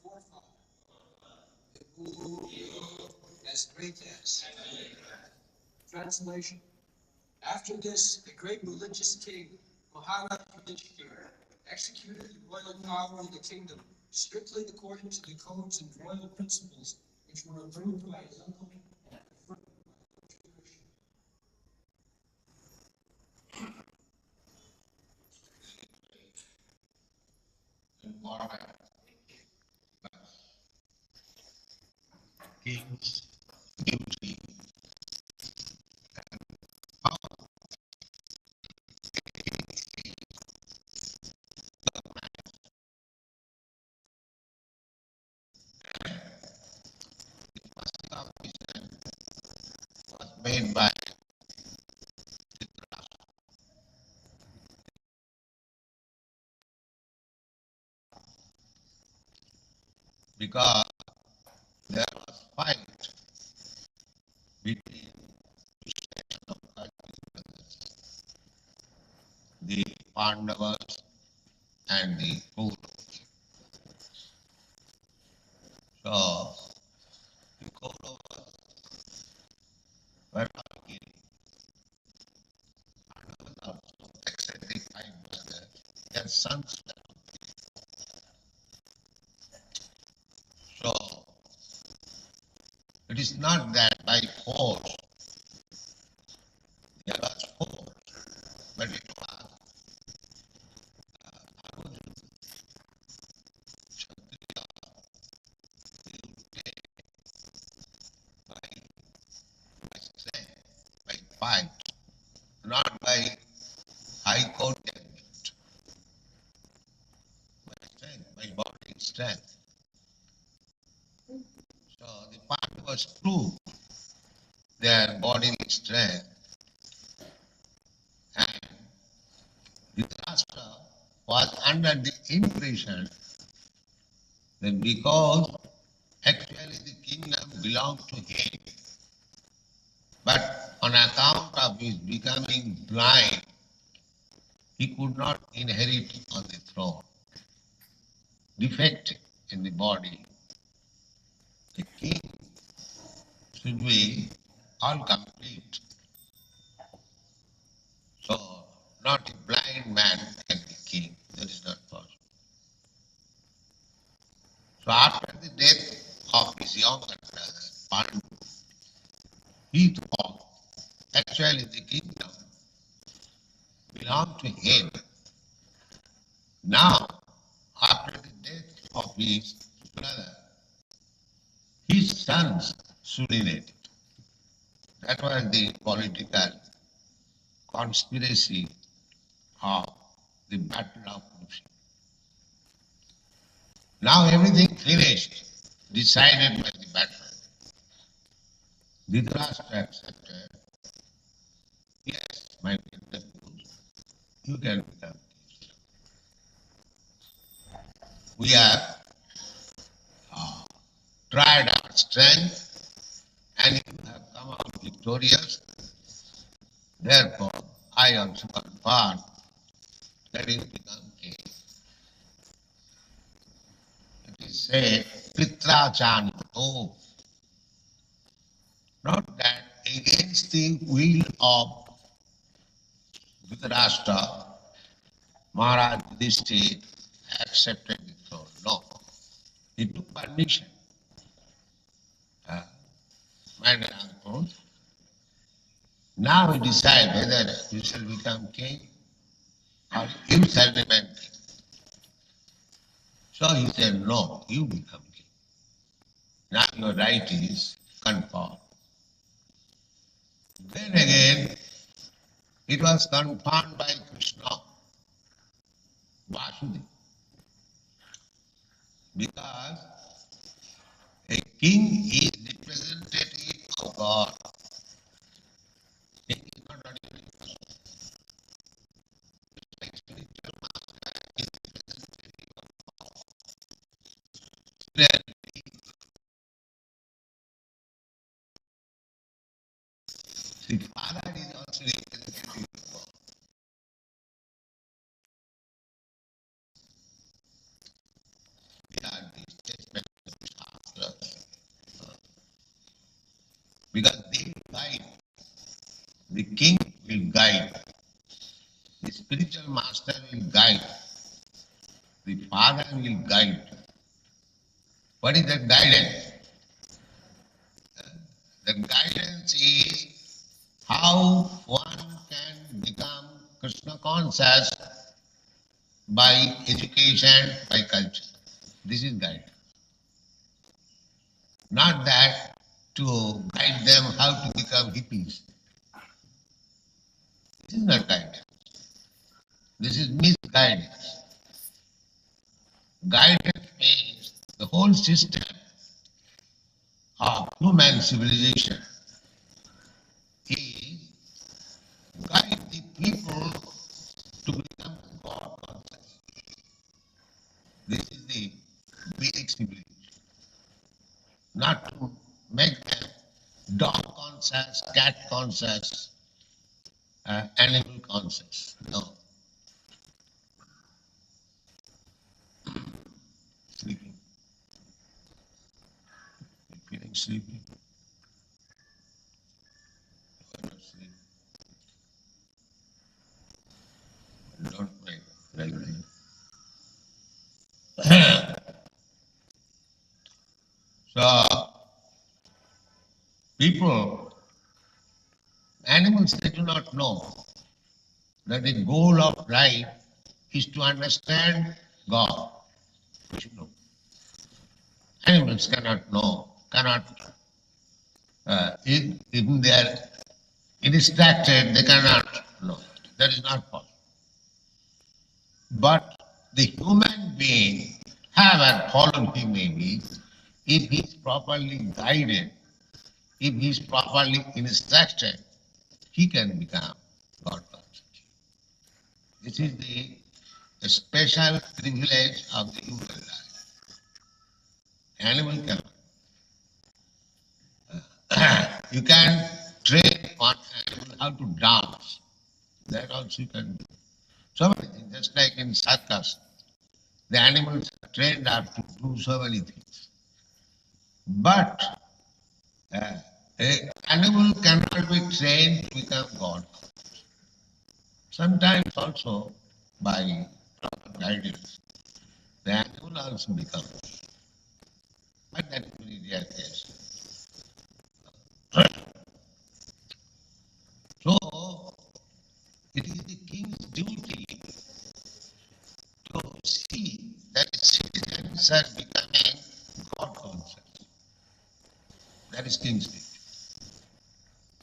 forefather, who as great as. Translation. After this, a great religious king, Maharaj Yudhishthira, executed the royal power of the kingdom, strictly according to the codes and royal principles which were approved by his uncle and affirmed by the tradition. King's duty and power. Was made by because there was fight between the Pandavas and the Kauravas. So the Kauravas were talking. Pandavas also, except the five brothers, their sons were. So it is not that by force there was force, but it was Arjuna, Kshatriya, they would take by strength, by fight, not by high content, by strength, by body strength. So the Pandavas proved their bodily strength, and Dhritarashtra was under the impression that because actually the kingdom belonged to him, but on account of his becoming blind, he could not inherit on the throne. Defect in the body. The king should be all complete. So, not a blind man can be king. That is not possible. So, after the death of his younger brother, Pandu, he thought actually the kingdom belonged to him. Now, after the death of his brother, his sons should inherit it. That was the political conspiracy of the Battle of Kurukshetra. Now everything finished, decided by the battle. Dhritarashtra accepted. Yes, my dear nephew, you can become king. We have tried our strength and you have come out victorious. Therefore, I also confer that you become king. It is said, Pitrachanyato, not that against the will of Dhritarashtra, Maharaj Yudhishthira accepted the throne. No, he took permission. My dear uncle, now we decide whether you shall become king or you shall remain king. So he said, no, you become king. Now your right is confirmed. Then again, it was confirmed by Krishna, Vasudeva. Because a king is representative of God. King is not ordinary person. Like spiritual master is representative of God. The father is also representative of God. We are the master will guide. The father will guide. What is that guidance? The guidance is how one can become Krishna conscious by education, by culture. This is guidance. Not that to guide them how to become hippies. This is not guidance. This is misguidance. Guidance means the whole system of human civilization is guide the people to become God conscious. This is the basic civilization. Not to make them dog conscious, cat conscious, animal conscious. No. Sleeping. You're feeling sleepy? Why not sleep? Don't make like that. So, people, animals, they do not know that the goal of life is to understand God. You should know. Animals cannot know, if they are distracted, they cannot know. That is not possible. But the human being, however fallen he may be, if he is properly guided, if he is properly instructed, he can become God conscious. This is the special privilege of the human life. Animal cannot. You can train one animal how to dance. That also you can do. So many things, just like in circus, the animals are trained up to do so many things. But an animal cannot be trained to become God. Sometimes also by proper guidance, the animal also becomes. But that is very rare case. So, it is the king's duty to see that citizens are becoming God conscious. That is king's duty.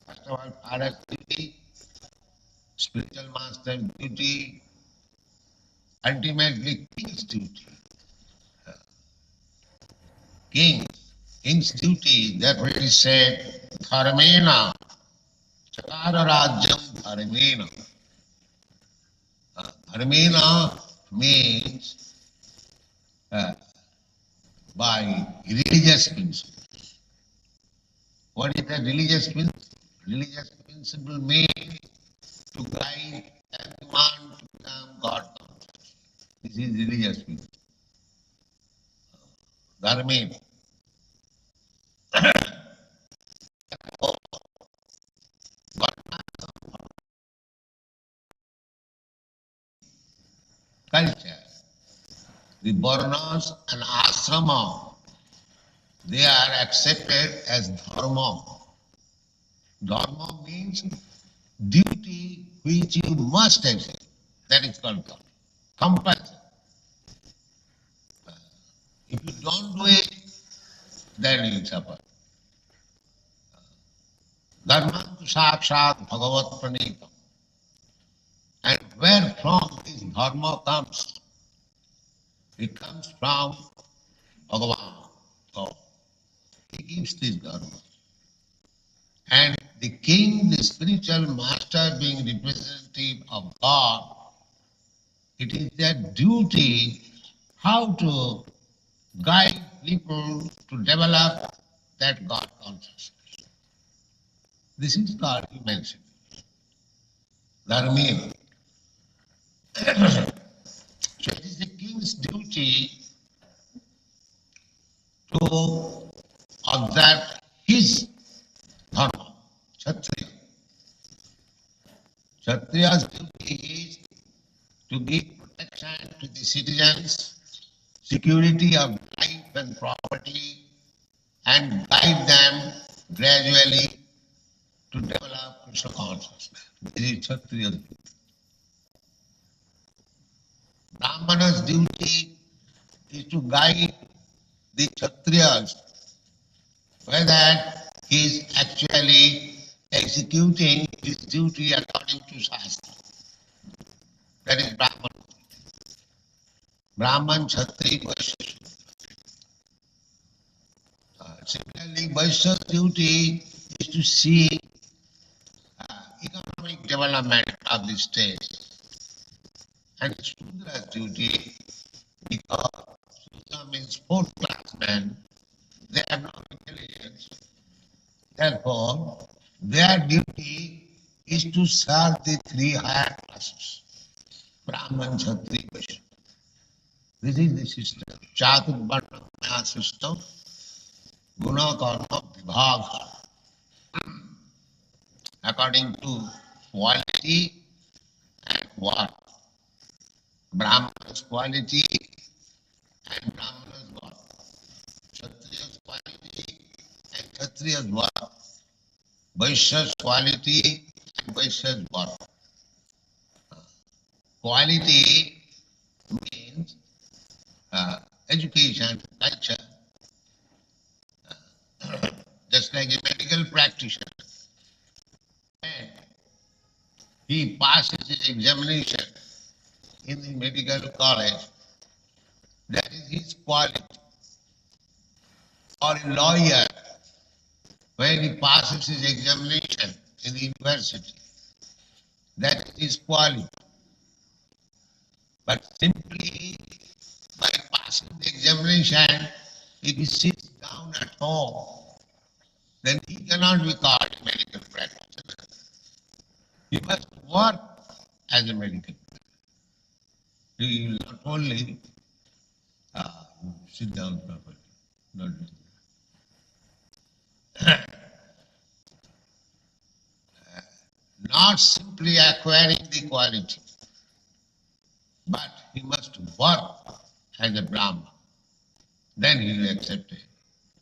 First of all, father's duty, spiritual master's duty, ultimately king's duty. King's duty, that what is said, dharmena, chakara rajyam dharmena. Dharmena means by religious principle. What is the religious principle? Religious principle means to guide everyone to become God conscious. This is religious principle. Dharmena. Culture. The varnas and asrama, they are accepted as dharma. Dharma means duty which you must accept. That is called dharma. Compulsion. If you don't do it, then you will suffer. Dharma sakshat bhagavat pranita. And where from this dharma comes? It comes from Bhagavan, God. He gives this dharma. And the king, the spiritual master, being representative of God, it is their duty how to guide people to develop that God consciousness. This is called human civilization. Dharmena. So it is the king's duty to observe his dharma, Kshatriya. Kshatriya's duty is to give citizens, security of life and property, and guide them gradually to develop Krishna consciousness. This is Kshatriya's duty. Brahmana's duty is to guide the Kshatriyas, whether he is actually executing his duty according to Shastra. That is Brahman. Brahman, Kshatriya, Vaishya. Similarly, Vaishya's duty is to see economic development of the state. And Sudra's duty, because Sudra means fourth class men, they have no intelligence. Therefore, their duty is to serve the three higher classes, Brahman, Kshatriya, Vaishya. This is the system. Chaturvarna Maya system, Guna Karma Vibhaga. According to quality and what? Brahmana's quality and Brahmana's what? Kshatriya's quality and Kshatriya's what? Vaishya's quality and Vaishya's what? Quality means education, culture, just like a medical practitioner. And he passes his examination in the medical college, that is his quality. Or a lawyer, when he passes his examination in the university, that is his quality. But simply by passing the examination, if he sits down at home, then he cannot be called a medical practitioner. He must work as a medical practitioner. He will not only sit down properly, not do that. Not simply acquiring the quality, but he must work as a Brahman. Then he will accept it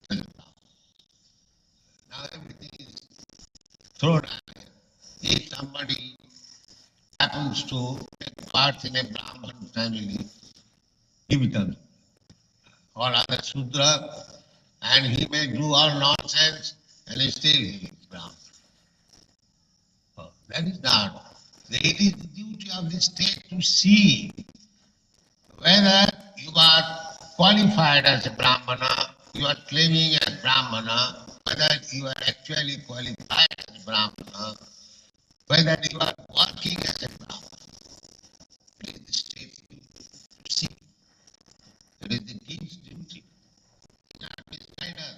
as a Brahman. Now everything is thrown away. If somebody happens to take part in a Brahman family, he becomes or other Sudra, and he may do all nonsense, and still he is Brahman. That is not. It is the duty of the state to see whether you are qualified as a Brahmana, you are claiming as Brahmana, whether you are actually qualified as Brahmana, whether you are working as a Brahmana. It is the state's duty to see. It is the king's duty. Not decide us.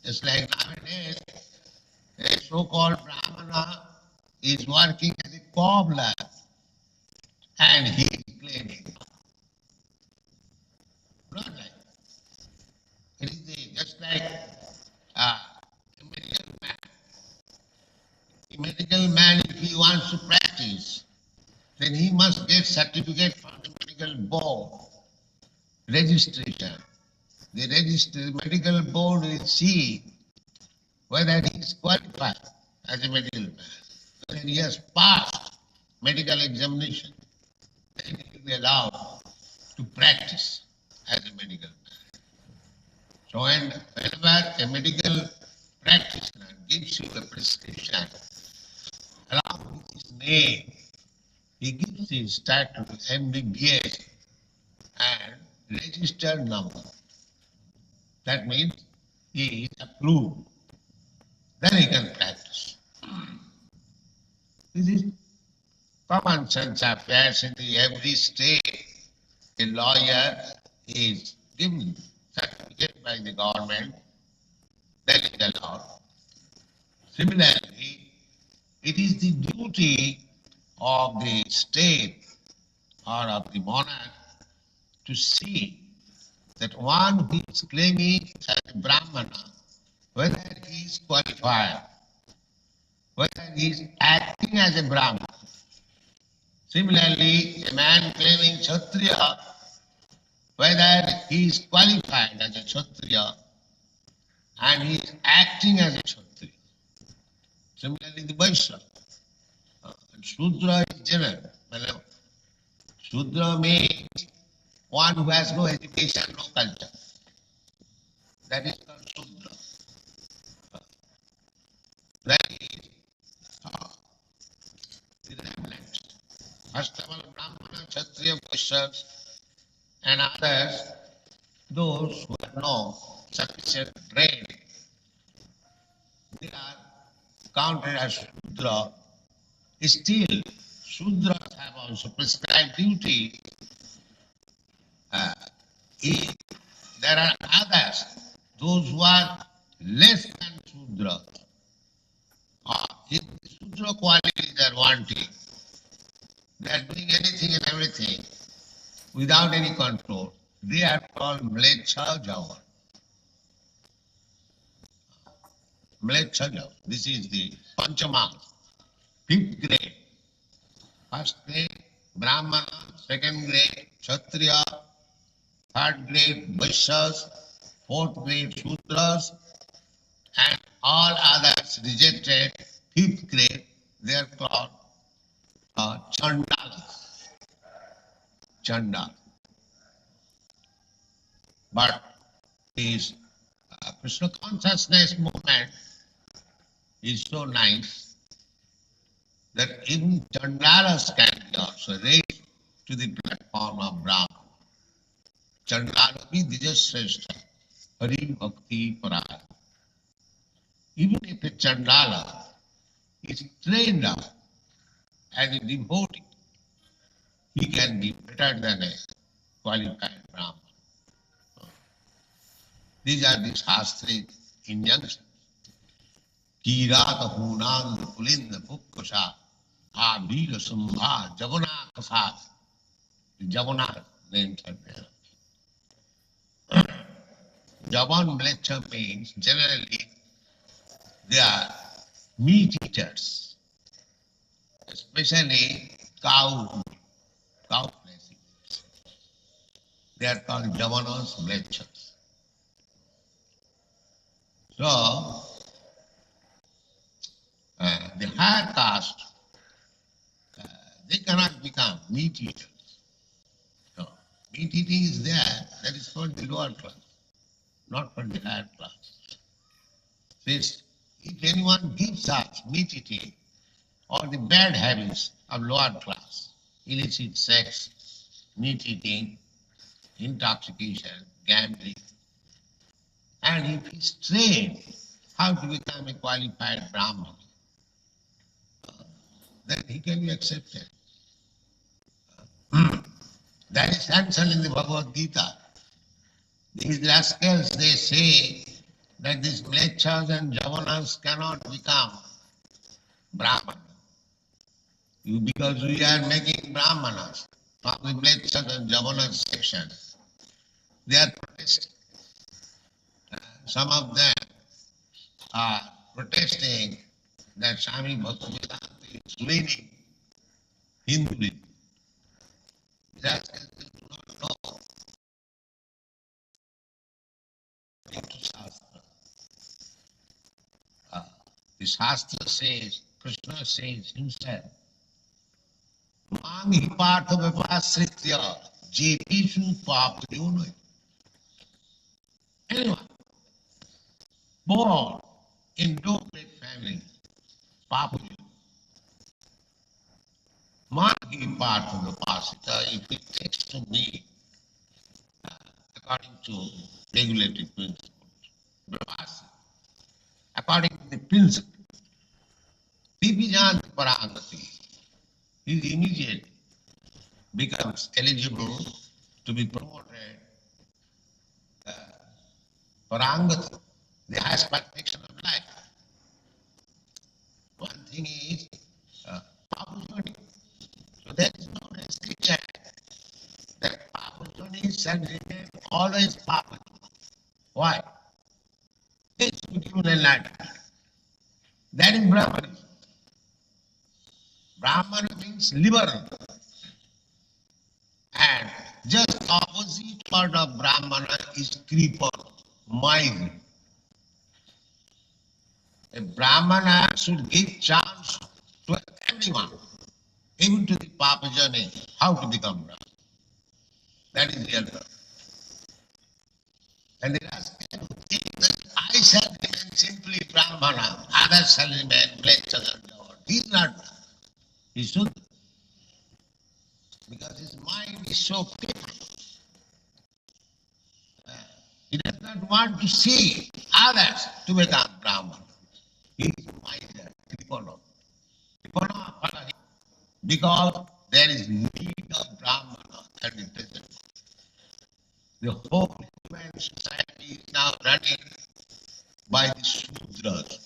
Just like nowadays, a so-called Brahmana is working as a cobbler and he is claiming. Not like that. It is just like a medical man. A medical man, if he wants to practice, then he must get certificate from the medical board, registration. The medical board will see whether he is qualified as a medical man. When he has passed medical examination, then he will be allowed to practice as a medical man. So whenever a medical practitioner gives you a prescription, along with his name, he gives his title MBBS and registered number. That means he is approved. Then he can practice. This is common sense affairs in every state. A lawyer is given certificate by the government, then it is allowed. Similarly, it is the duty of the state or of the monarch to see that one who is claiming as a Brahmana, whether he is qualified, whether he is acting as a Brahmana. Similarly, a man claiming Kshatriya, whether he is qualified as a Kshatriya and he is acting as a Kshatriya. Similarly, the Vaishya. Shudra is general. Shudra means one who has no education, no culture. That is called Shudra. That is the remnants. First of all, Brahmana, Kshatriya, Vaishyas, and others, those who have no sufficient training, they are counted as Shudra. Still, Shudras have also prescribed duty. If there are others, those who are less than Shudra, or if the Shudra qualities are wanting, they are doing anything and everything without any control, they are called Mlecha Java. Mlecha Java. This is the Panchama, fifth grade. First grade, Brahmana, second grade, Kshatriya, third grade, Vaishyas, fourth grade, Shudras, and all others rejected, fifth grade, they are called Chandalas. Chandal. But his Krishna consciousness movement is so nice that even Chandalas can be also raised to the platform of Brahma. Chandalapi Dijashrestha, Hari Bhakti Paraya. Even if a Chandala is trained up as a devotee, he can be better than a qualified Brahman. These are the Shastric injunctions. Kirata Hunanda Pulinda Pukkasha Abhira Sambha Javana Kasat. Javana names are there. Javan Mlecha means generally they are meat eaters, especially cow flesh eaters. They are called Javanas Mlechas. So, the higher caste, they cannot become meat eaters. So, meat eating is there, that is for the lower class, not for the higher class. Since if anyone gives us meat eating or the bad habits of lower class, illicit sex, meat eating, intoxication, gambling, and if he is trained how to become a qualified Brahman, then he can be accepted. That is mentioned in the Bhagavad Gita. These rascals, they say that these Mlechas and Javanas cannot become Brahman. Because we are making Brahmanas from the Mlechas and Javanas section. They are protesting. Some of them are protesting that Swami Bhaktivedanta is leaning Hinduism. Rascals do not know into Shastra. The Shastra says, Krishna says himself, Mami Partha Vipasritya Jepishu Papayunai. Anyone born in no great family, Papayunai. Mami Partha Vipasritya, if it takes to me, according to regulative principles, Vipasritya, according to the principle, Divijan Parangati, he immediately becomes eligible to be promoted Parangati, the highest perfection of life. One thing is opportunity. So there is no restriction that opportunity shall remain always opportunity. Why? It's to given enlightenment. That is Brahmanism. Brahmana means liberal. And just opposite word of Brahmana is Kripa, mild. A Brahmana should give chance to everyone, even to the Papajani, how to become Brahmana. That is real Brahmana. And the rascal who thinks that I shall remain simply Brahmana, others shall remain blessed and Lord. He is not Brahmana. He should, because his mind is so pure. He does not want to see others to become Brahmana. He is miser, Tripona. Tripona Phalahina. Because there is need of Brahmana at the present. The whole human society is now running by the Sudras.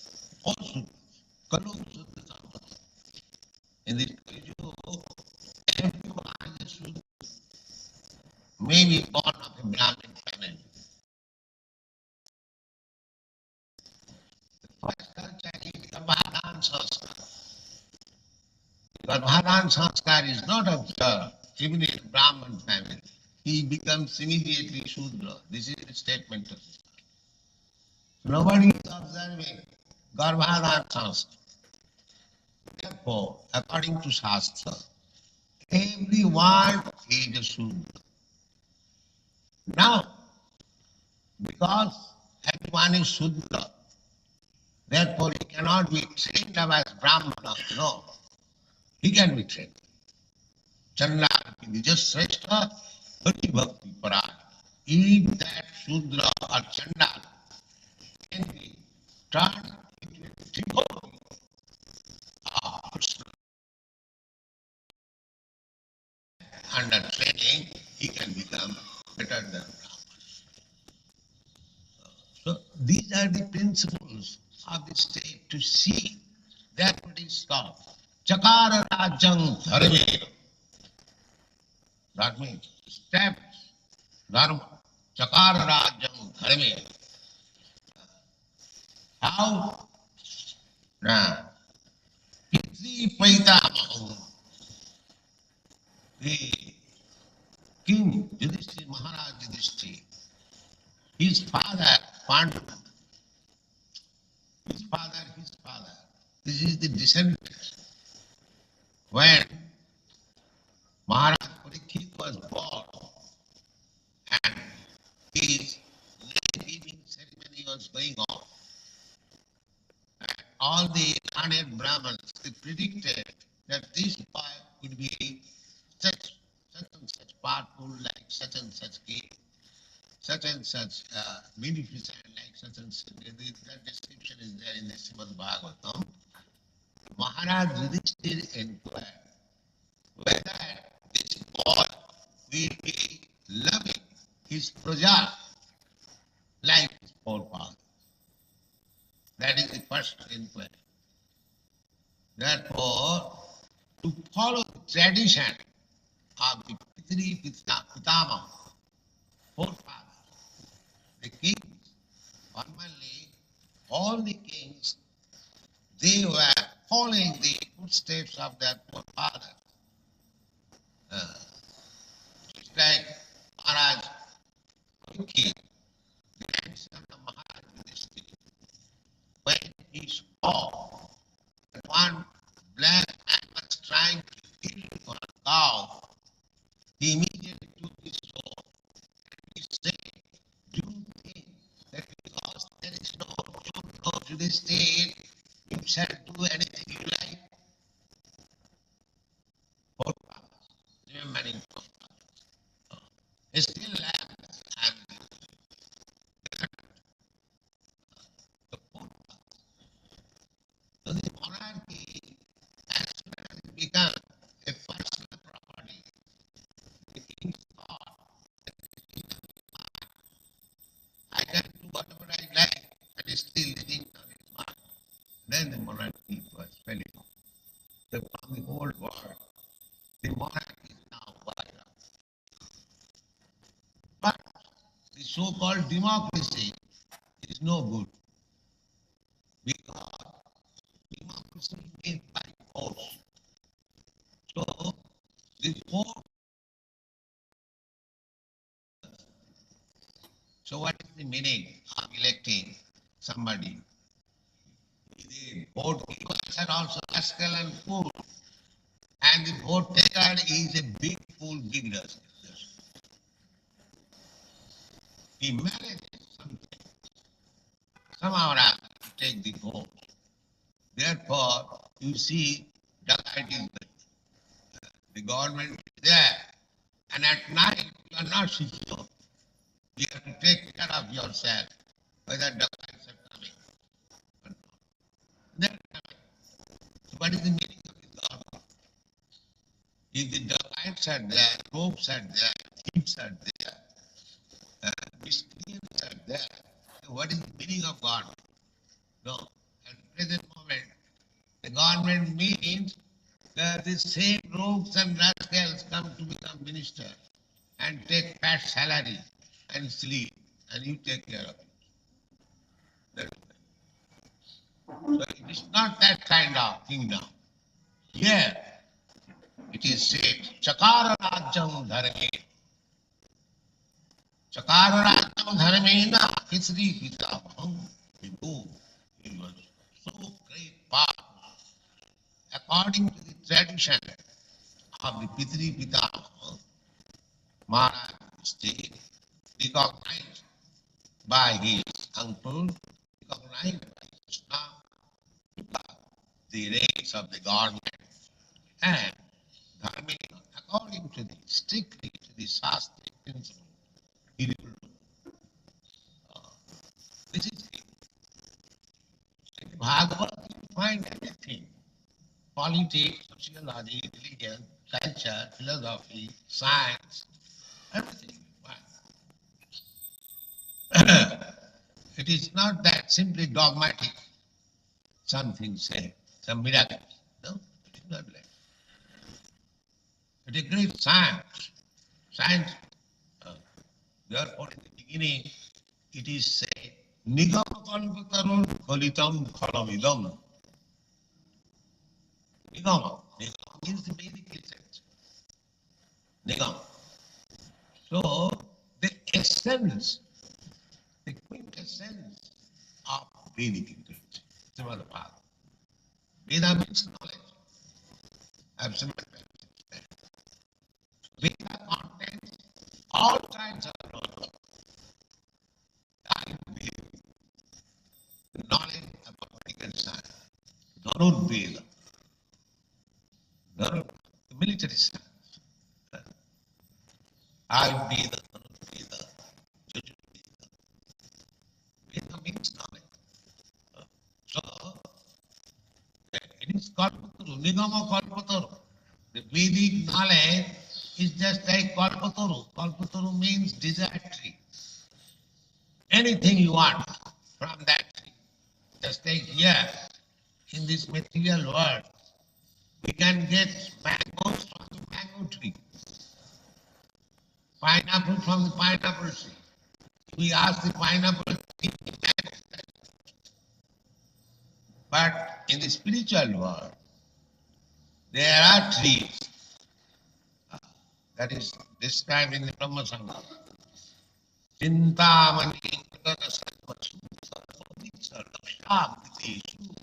All Sudras. Kalu Sudras. In this Kali-yuga, everyone is a Sudra. Maybe born of a Brahmin family. The first culture is Garbhadan Sanskar. Garbhadan Sanskar is not observed even in a Brahmin family. He becomes immediately Shudra. This is the statement of this. Nobody is observing Garbhadan Sanskar. Therefore, according to Shastra, everyone is a Shudra. Now, because everyone is Shudra, therefore he cannot be trained up as Brahmana. No, he can be trained. Chandra Vijasreshta Hari Bhakti Parad. If that Shudra or Chandala can be turned into a devotee of Krishna under training, he can become better than Brahma. So these are the principles of the state to see that what is called Chakara Rajang Dharme. That means establish Dharma. Chakara Rajang Dharme. How? Now, Pitri Paitamahu, the king Yudhishthira, Maharaj Yudhishthira, his father Pandu, his father. This is the descendant. When Maharaj Parikshit was born and his name-giving ceremony was going on, and all the learned Brahmins they predicted that this boy would be such and such powerful, like such and such king, such and such beneficent, like such and such. That description is there in the Srimad Bhagavatam. Maharaj Yudhishthira inquired whether this boy will be loving his praja like his forefather. That is the first inquiry. Therefore, to follow the tradition of the Pitama, forefathers, the kings, normally all the kings, they were following the footsteps of their forefathers. It's like Maharaj Parikshit, the grandson of Maharaj Yudhishthira, when he saw that one black man was trying to kill for a cow, he immediately took his sword and he said, do you think that because there is no rule to this state, you shall do anything you like? Forefathers, remembering forefathers. Still and the forefathers. So the monarchy, as soon as it becomes a personal property, the king thought that the kingdom is mine. I can do whatever I like, and still the kingdom is mine. Then the monarchy was falling off. So from the old world, the monarchy is now wiped out. But the so-called democracy is no good because democracy is by force. So the force winning or electing somebody. The vote givers are also rascal and fool. And the vote taker is a big fool, big rascal. He manages something, somehow or other to take the vote. Therefore, you see, Dalit is the government is there, and at night you are not secure. You have to take care of yourself, whether Dalits are coming or not. They're coming. So what is the meaning of the government? If the Dalits are there, ropes are there, thieves are there, miscreants are there, so what is the meaning of government? No. At the present moment, the government means that the same rogues and rascals come to become minister and take fat salary and sleep, and you take care of it. That's right. So it is not that kind of kingdom. Here it is said, Chakara Rajyam Dharme. Chakara Rajyam Dharmena Pitri Pitabham. It was so great power. According to the tradition of the Pitri Pitabham, Maharaj stayed recognized by his uncle, recognized by Krishna, the reins of the government, and Dharmika, according to the strictly to the Shastric principle, he ruled. This is it. In Bhagavad, you find everything. Politics, sociology, religion, culture, philosophy, science, everything you find. It is not that simply dogmatic, something said, some miracle. No, it is not like that. It is great science. Science, therefore, in the beginning, it is said, Nigam kalpatarun khalitam khalamidam. Nigam. Nigam means the Vedic essence. Nigam. So, the essence, the quintessence of Vedic literature. Srimad Bhagavatam. Veda means knowledge. Absolute knowledge. Veda contains all kinds of knowledge. The knowledge about medical science. Dhanur Veda. The military science. Ayurveda, Dhanur Veda, Jajur Veda. Veda means knowledge. So, it is Kalpataru, Nigama Kalpataru. The Vedic knowledge is just like Kalpataru. Kalpataru means desire tree. Anything you want from that tree. Just like here, in this material world, we can get mangoes from the mango tree, pineapple from the pineapple tree. We ask the pineapple tree, mango. But in the spiritual world, there are trees. That is described in the Brahma Sangha. Chintamani Kadana Sarvachu Sarvaditsa Lakshaditeshu.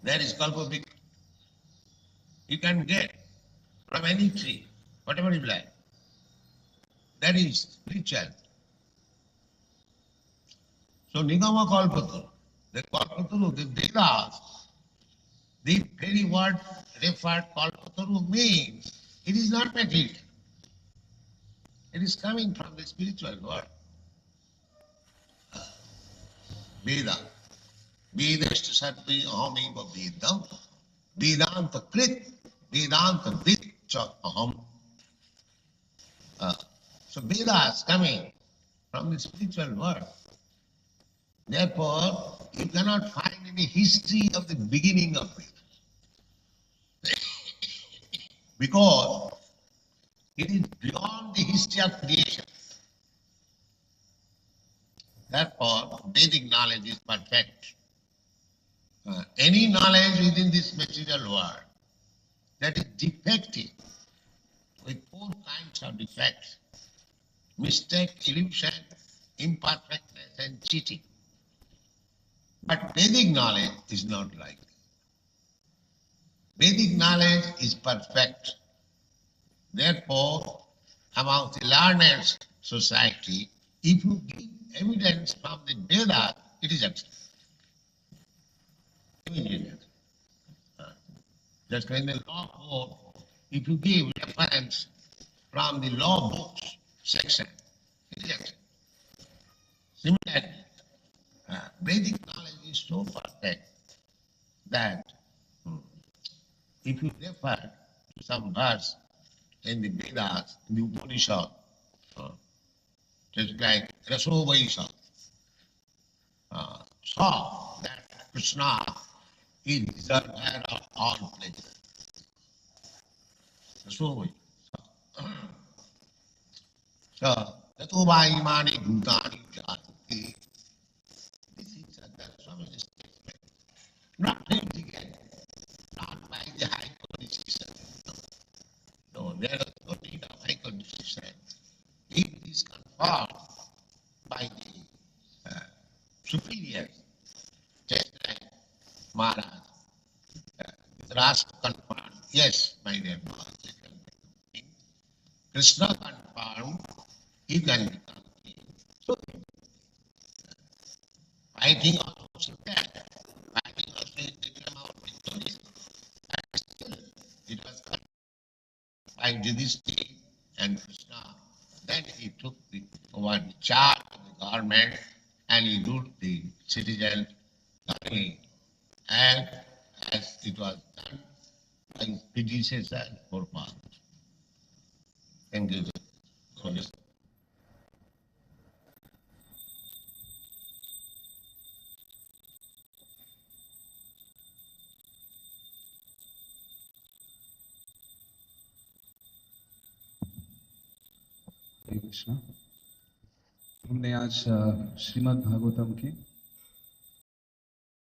That is Kalpavik. You can get from any tree, whatever you like. That is spiritual. So Nigama Kalpataru, the Kalpataru, the Vedas, the very word referred Kalpataru means it is not material. It is coming from the spiritual world. Veda. Vedashta sarve ahamiva vedam. Vedanta krit. Vedanta vid cha aham. So Veda is coming from the spiritual world. Therefore, you cannot find any history of the beginning of Veda. Because it is beyond the history of creation. Therefore, Vedic knowledge is perfect. Any knowledge within this material world that is defective with four kinds of defects, mistake, illusion, imperfectness and cheating. But Vedic knowledge is not like that. Vedic knowledge is perfect. Therefore, among the learned society, if you give evidence from the Vedas, it is accepted. Immediately. Just in the law court, if you give reference from the law books section, it is accepted. Similarly, Vedic knowledge is so perfect that if you refer to some verse in the Vedas, in the Upanishad, just like Rasovaisa, saw that Krishna is desire of all pleasure. Rasovaisa. So, Tato Vaimani Bhutani Jati. This is a Swami statement. Not again, not by the high court decision. No, there is no need of high court decision. It is confirmed by the superiors, just like Maharaj. Rasa confirmed, yes, my dear Maharaj, Krishna confirmed, you can become king. So, fighting also there. Fighting also is the amount of victory. And still, it was confirmed by Yudhishthira and Krishna. Then he took over the charge of the government and he ruled the citizens. And as it was done by his predecessor, Prabhupada. Thank you. हरे कृष्णा। हमने आज श्रीमद् भागवतम के